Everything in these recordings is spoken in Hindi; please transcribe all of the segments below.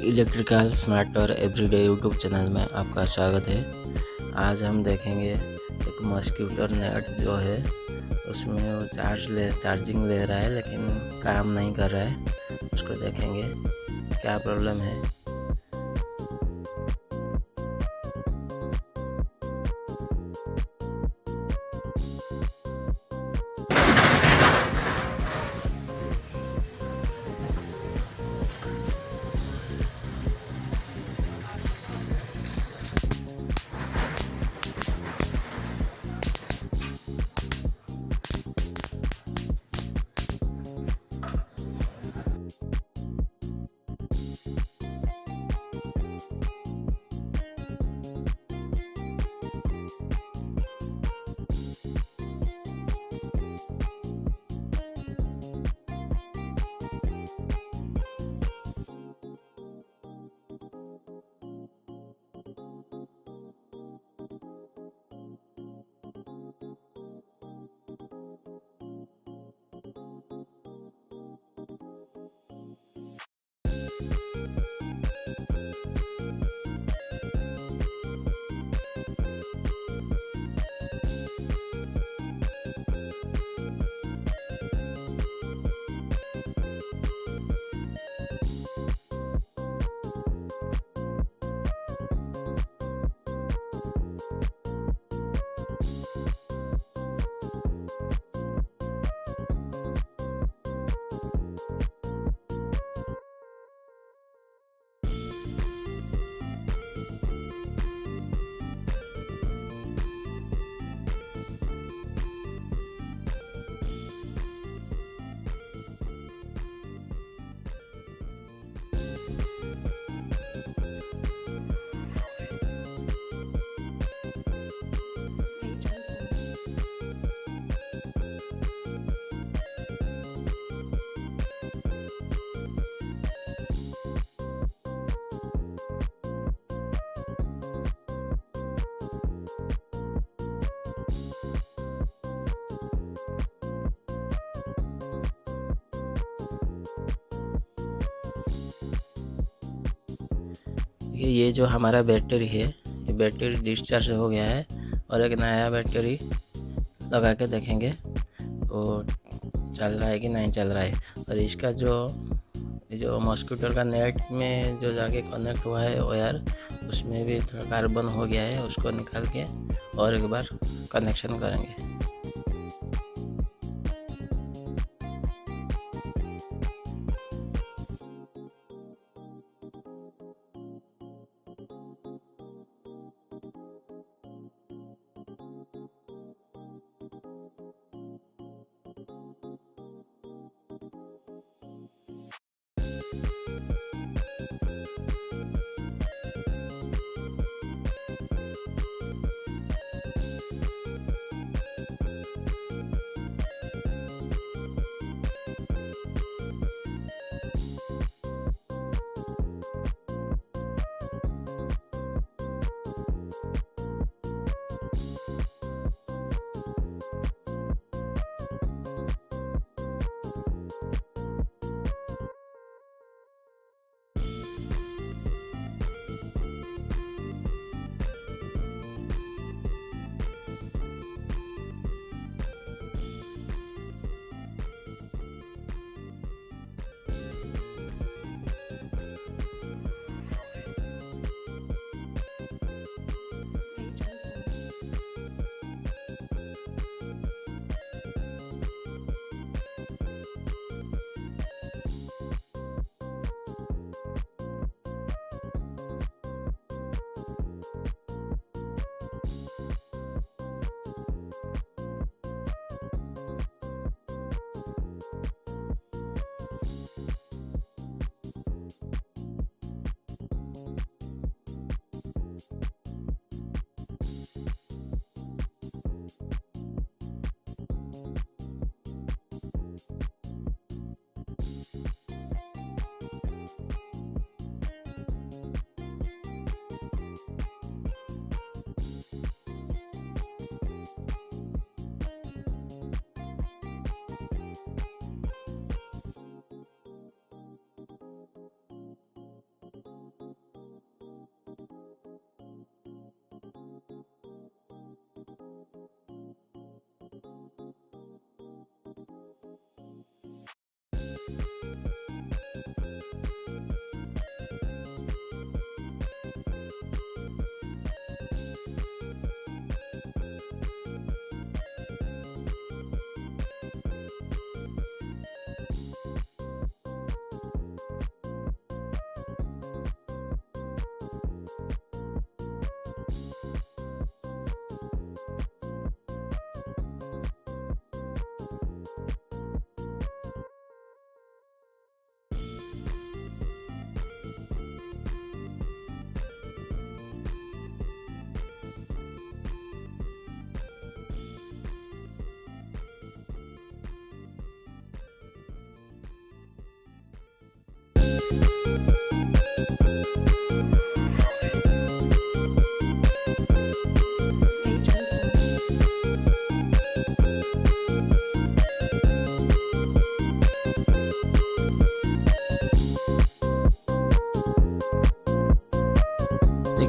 इलेक्ट्रिकल स्मार्ट और एवरीडे यूट्यूब चैनल में आपका स्वागत है। आज हम देखेंगे एक मॉस्क्यूटो नेट जो है उसमें वो चार्जिंग ले रहा है लेकिन काम नहीं कर रहा है। उसको देखेंगे क्या प्रॉब्लम है। ये जो हमारा बैटरी है, ये बैटरी डिस्चार्ज हो गया है और एक नया बैटरी लगा के देखेंगे वो चल रहा है कि नहीं चल रहा है। और इसका जो मॉस्क्यूटो का नेट में जो जाके कनेक्ट हुआ है वायर, उसमें भी थोड़ा कार्बन हो गया है, उसको निकाल के और एक बार कनेक्शन करेंगे।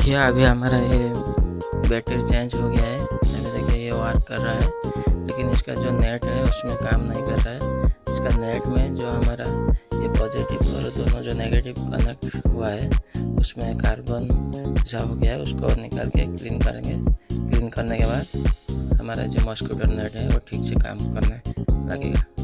देखिए अभी हमारा ये बैटरी चेंज हो गया है। अभी देखिए ये वर्क कर रहा है, लेकिन इसका जो नेट है उसमें काम नहीं कर रहा है। इसका नेट में जो हमारा ये पॉजिटिव और दोनों जो नेगेटिव कनेक्ट हुआ है उसमें कार्बन जैसा हो गया है, उसको निकाल के क्लीन करेंगे। क्लीन करने के बाद हमारा जो मॉस्किटो नेट है वो ठीक से काम करने लगेगा।